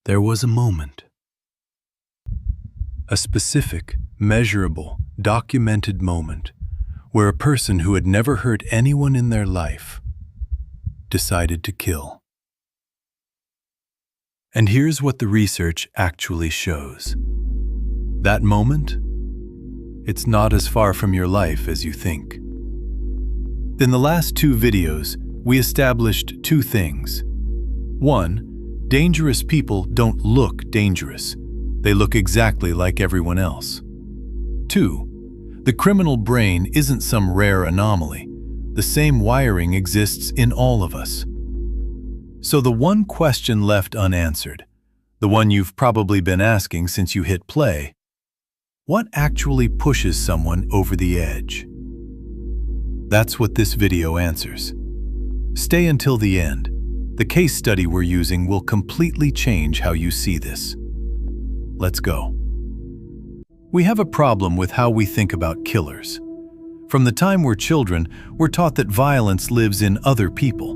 There was a moment. A specific, measurable, documented moment where a person who had never hurt anyone in their life decided to kill. And here's what the research actually shows. That moment, it's not as far from your life as you think. In the last two videos, we established two things. One, dangerous people don't look dangerous. They look exactly like everyone else. Two, the criminal brain isn't some rare anomaly. The same wiring exists in all of us. So the one question left unanswered, the one you've probably been asking since you hit play, what actually pushes someone over the edge? That's what this video answers. Stay until the end. The case study we're using will completely change how you see this. Let's go. We have a problem with how we think about killers. From the time we're children, we're taught that violence lives in other people.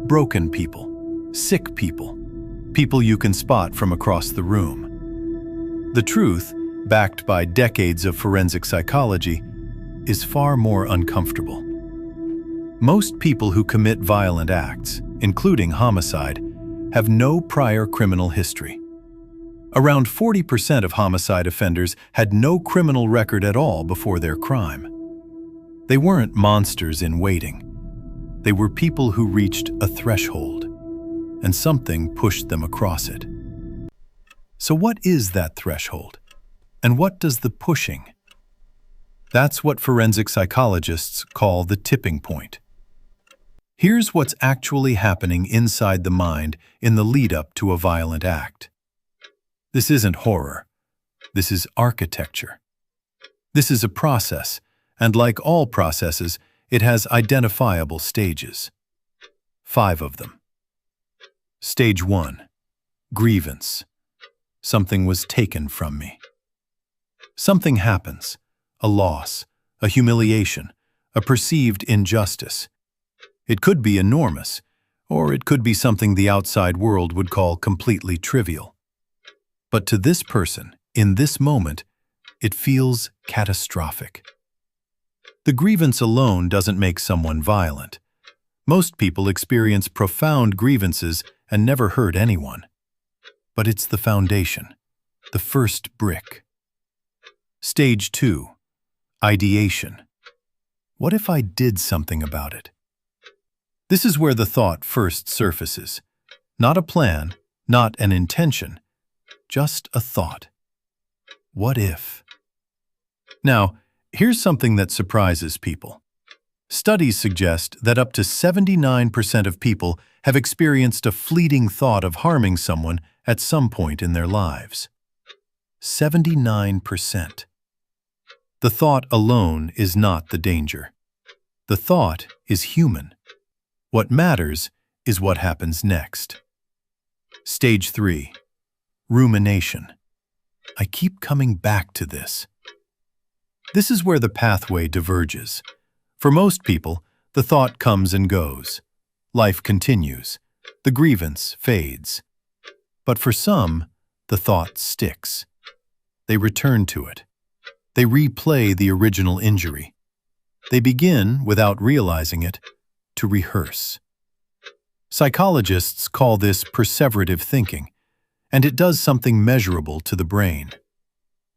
Broken people, sick people, people you can spot from across the room. The truth, backed by decades of forensic psychology, is far more uncomfortable. Most people who commit violent acts, including homicide, have no prior criminal history. Around 40% of homicide offenders had no criminal record at all before their crime. They weren't monsters in waiting. They were people who reached a threshold, and something pushed them across it. So what is that threshold? And what does the pushing? That's what forensic psychologists call the tipping point. Here's what's actually happening inside the mind in the lead-up to a violent act. This isn't horror. This is architecture. This is a process, and like all processes, it has identifiable stages. 5 of them. Stage 1. Grievance. Something was taken from me. Something happens. A loss, a humiliation, a perceived injustice. It could be enormous, or it could be something the outside world would call completely trivial. But to this person, in this moment, it feels catastrophic. The grievance alone doesn't make someone violent. Most people experience profound grievances and never hurt anyone. But it's the foundation, the first brick. Stage 2. Ideation. What if I did something about it? This is where the thought first surfaces. Not a plan, not an intention, just a thought. What if? Now, here's something that surprises people. Studies suggest that up to 79% of people have experienced a fleeting thought of harming someone at some point in their lives. 79%. The thought alone is not the danger. The thought is human. What matters is what happens next. Stage 3. Rumination. I keep coming back to this. This is where the pathway diverges. For most people, the thought comes and goes. Life continues. The grievance fades. But for some, the thought sticks. They return to it. They replay the original injury. They begin, without realizing it, to rehearse. Psychologists call this perseverative thinking, and it does something measurable to the brain.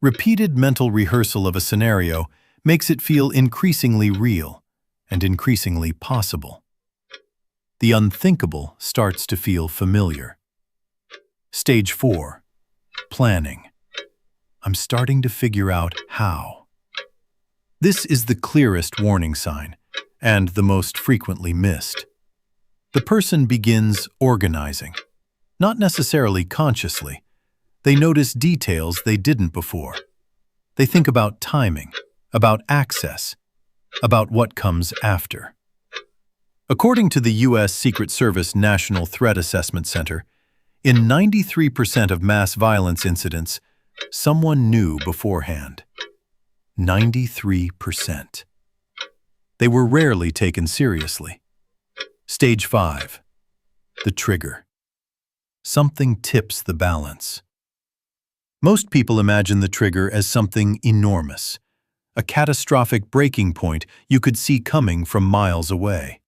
Repeated mental rehearsal of a scenario makes it feel increasingly real and increasingly possible. The unthinkable starts to feel familiar. Stage 4. Planning. I'm starting to figure out how. This is the clearest warning sign, and the most frequently missed. The person begins organizing, not necessarily consciously. They notice details they didn't before. They think about timing, about access, about what comes after. According to the U.S. Secret Service National Threat Assessment Center, in 93% of mass violence incidents, someone knew beforehand. 93%. They were rarely taken seriously. Stage 5. The trigger. something tips the balance. Most people imagine the trigger as something enormous, a catastrophic breaking point you could see coming from miles away.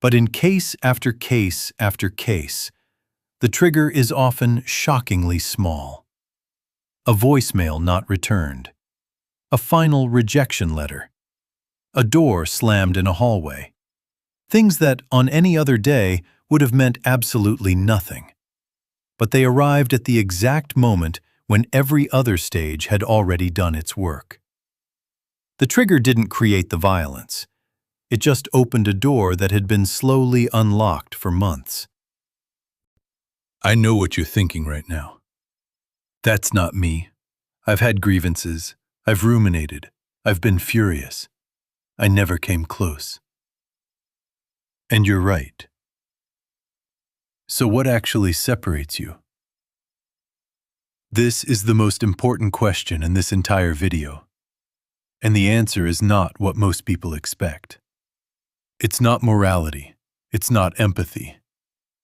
But in case after case after case, the trigger is often shockingly small. A voicemail not returned, a final rejection letter, a door slammed in a hallway. Things that, on any other day, would have meant absolutely nothing. But they arrived at the exact moment when every other stage had already done its work. The trigger didn't create the violence. It just opened a door that had been slowly unlocked for months. I know what you're thinking right now. That's not me. I've had grievances. I've ruminated. I've been furious. I never came close. And you're right. So what actually separates you? This is the most important question in this entire video. And the answer is not what most people expect. It's not morality. It's not empathy.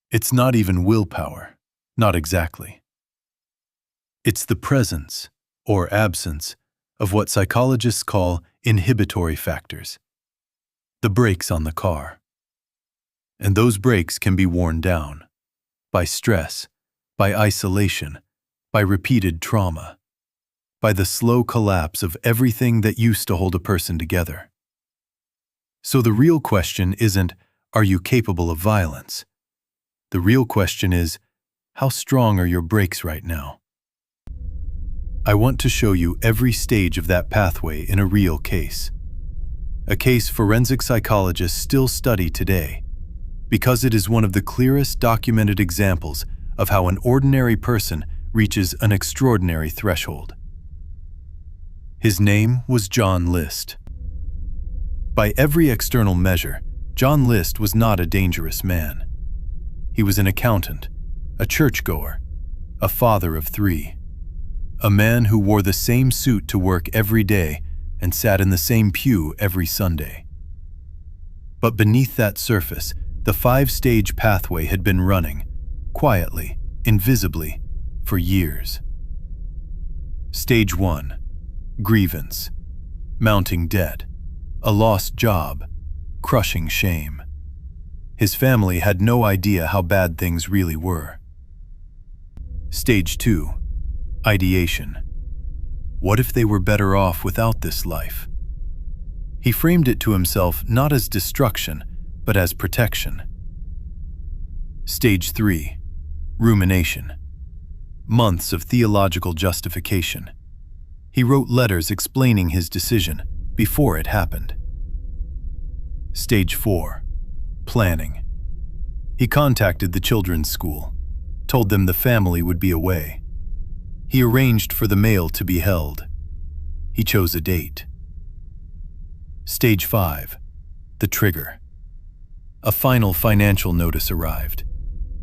It's not even willpower. Not exactly. It's the presence, or absence, of what psychologists call inhibitory factors. The brakes on the car. And those brakes can be worn down by stress, by isolation, by repeated trauma, by the slow collapse of everything that used to hold a person together. So the real question isn't, are you capable of violence? The real question is, how strong are your brakes right now? I want to show you every stage of that pathway in a real case. A case forensic psychologists still study today, because it is one of the clearest documented examples of how an ordinary person reaches an extraordinary threshold. His name was John List. By every external measure, John List was not a dangerous man. He was an accountant, a churchgoer, a father of 3, a man who wore the same suit to work every day and sat in the same pew every Sunday. But beneath that surface, the 5-stage pathway had been running, quietly, invisibly, for years. Stage 1. Grievance. Mounting debt. A lost job. Crushing shame. His family had no idea how bad things really were. Stage 2. Ideation. What if they were better off without this life? He framed it to himself not as destruction, but as protection. Stage 3. Rumination. Months of theological justification. He wrote letters explaining his decision before it happened. Stage 4. Planning. He contacted the children's school, told them the family would be away. He arranged for the mail to be held. He chose a date. Stage 5. The trigger. A final financial notice arrived.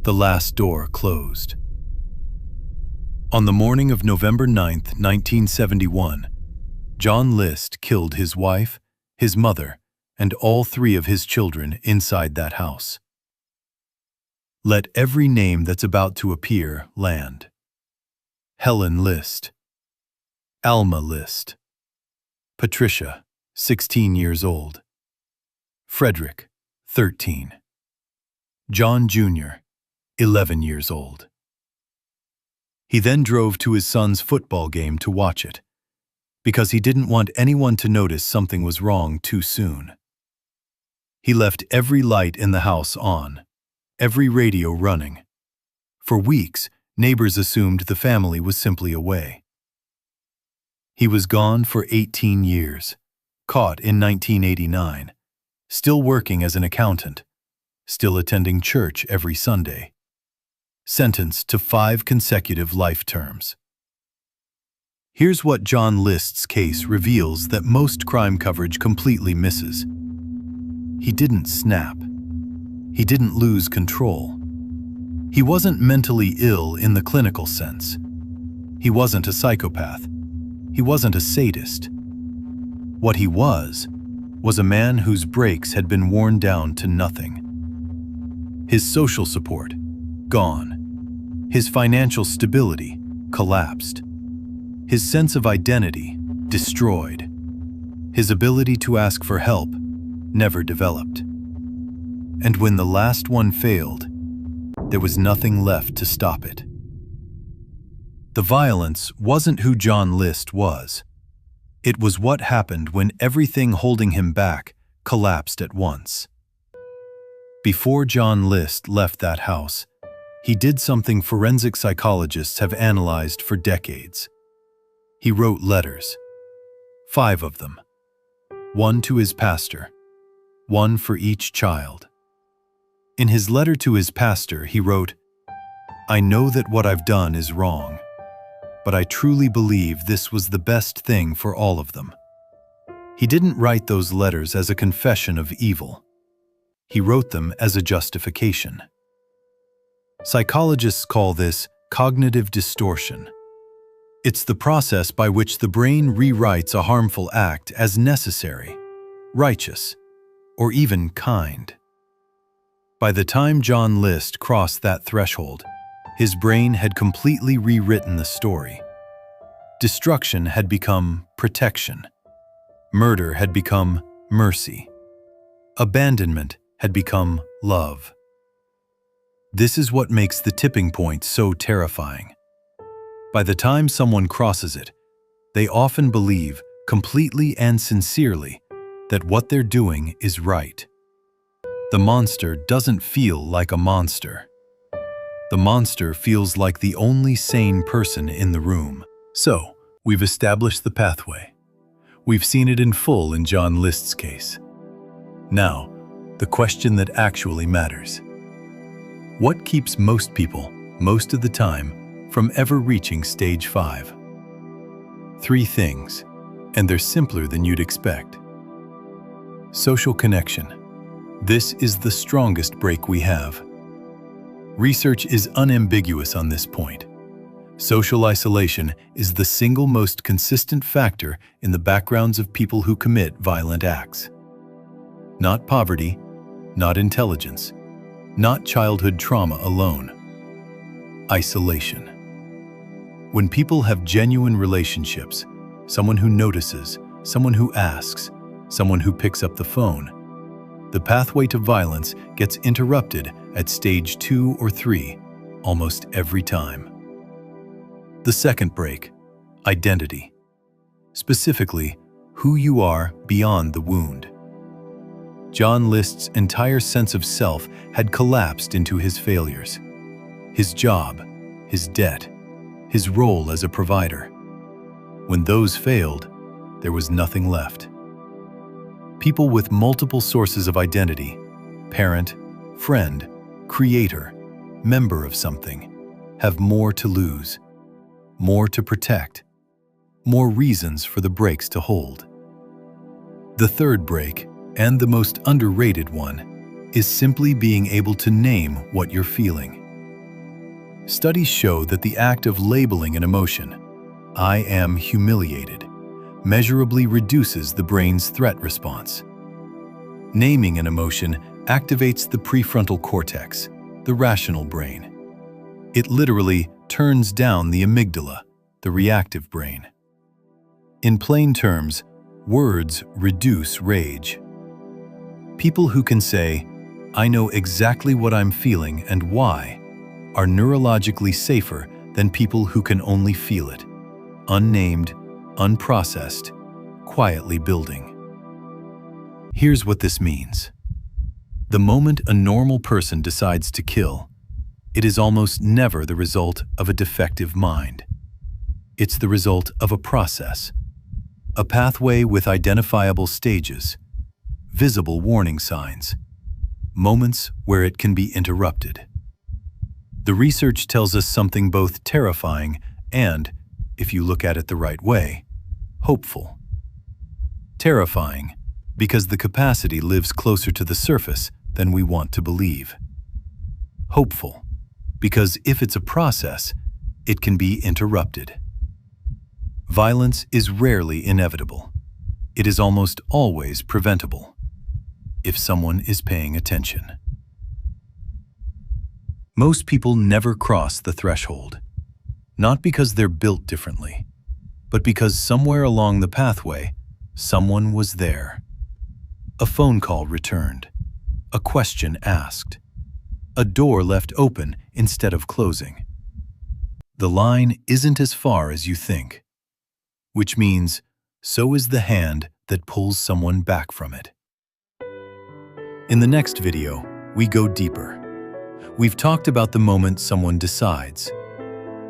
The last door closed. On the morning of November 9th, 1971, John List killed his wife, his mother, and all 3 of his children inside that house. Let every name that's about to appear land. Helen List. Alma List. Patricia, 16 years old. Frederick, 13. John Jr., 11 years old. He then drove to his son's football game to watch it, because he didn't want anyone to notice something was wrong too soon. He left every light in the house on, every radio running. For weeks, neighbors assumed the family was simply away. He was gone for 18 years, caught in 1989, still working as an accountant, still attending church every Sunday. Sentenced to 5 consecutive life terms. Here's what John List's case reveals that most crime coverage completely misses. He didn't snap. He didn't lose control. He wasn't mentally ill in the clinical sense. He wasn't a psychopath. He wasn't a sadist. What he was a man whose brakes had been worn down to nothing. His social support, gone. His financial stability collapsed. His sense of identity destroyed. His ability to ask for help never developed. And when the last one failed, there was nothing left to stop it. The violence wasn't who John List was. It was what happened when everything holding him back collapsed at once. Before John List left that house, he did something forensic psychologists have analyzed for decades. He wrote letters, 5 of them, 1 to his pastor, 1 for each child. In his letter to his pastor, he wrote, "I know that what I've done is wrong, but I truly believe this was the best thing for all of them." He didn't write those letters as a confession of evil. He wrote them as a justification. Psychologists call this cognitive distortion. It's the process by which the brain rewrites a harmful act as necessary, righteous, or even kind. By the time John List crossed that threshold, his brain had completely rewritten the story. Destruction had become protection. Murder had become mercy. Abandonment had become love. This is what makes the tipping point so terrifying. By the time someone crosses it, they often believe, completely and sincerely, that what they're doing is right. The monster doesn't feel like a monster. The monster feels like the only sane person in the room. So, we've established the pathway. We've seen it in full in John List's case. Now, the question that actually matters. What keeps most people, most of the time, from ever reaching stage 5? 3 things, and they're simpler than you'd expect. Social connection. This is the strongest break we have. Research is unambiguous on this point. Social isolation is the single most consistent factor in the backgrounds of people who commit violent acts. Not poverty, not intelligence, not childhood trauma alone. Isolation. When people have genuine relationships, someone who notices, someone who asks, someone who picks up the phone, the pathway to violence gets interrupted at stage 2 or 3 almost every time. The second break, identity. Specifically, who you are beyond the wound. John List's entire sense of self had collapsed into his failures. His job, his debt, his role as a provider. When those failed, there was nothing left. People with multiple sources of identity, parent, friend, creator, member of something, have more to lose, more to protect, more reasons for the brakes to hold. The third break, and the most underrated one, is simply being able to name what you're feeling. Studies show that the act of labeling an emotion, "I am humiliated," measurably reduces the brain's threat response. Naming an emotion activates the prefrontal cortex, the rational brain. It literally turns down the amygdala, the reactive brain. In plain terms, words reduce rage. People who can say, "I know exactly what I'm feeling and why," are neurologically safer than people who can only feel it, unnamed, unprocessed, quietly building. Here's what this means. The moment a normal person decides to kill, it is almost never the result of a defective mind. It's the result of a process, a pathway with identifiable stages, visible warning signs, moments where it can be interrupted. The research tells us something both terrifying and, if you look at it the right way, hopeful. Terrifying because the capacity lives closer to the surface than we want to believe. Hopeful because if it's a process, it can be interrupted. Violence is rarely inevitable. It is almost always preventable, if someone is paying attention. Most people never cross the threshold, not because they're built differently, but because somewhere along the pathway, someone was there. A phone call returned, a question asked, a door left open instead of closing. The line isn't as far as you think, which means so is the hand that pulls someone back from it. In the next video, we go deeper. We've talked about the moment someone decides.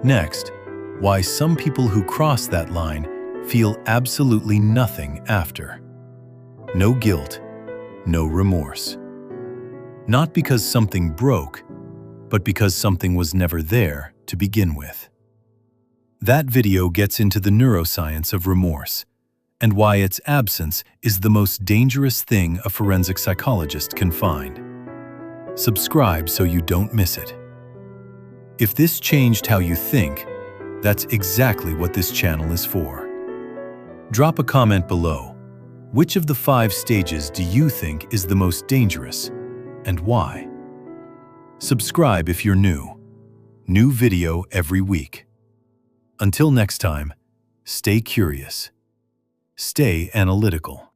Next, why some people who cross that line feel absolutely nothing after. No guilt, no remorse. Not because something broke, but because something was never there to begin with. That video gets into the neuroscience of remorse and why its absence is the most dangerous thing a forensic psychologist can find. Subscribe so you don't miss it. If this changed how you think, that's exactly what this channel is for. Drop a comment below. Which of the 5 stages do you think is the most dangerous, and why? Subscribe if you're new. New video every week. Until next time, stay curious. Stay analytical.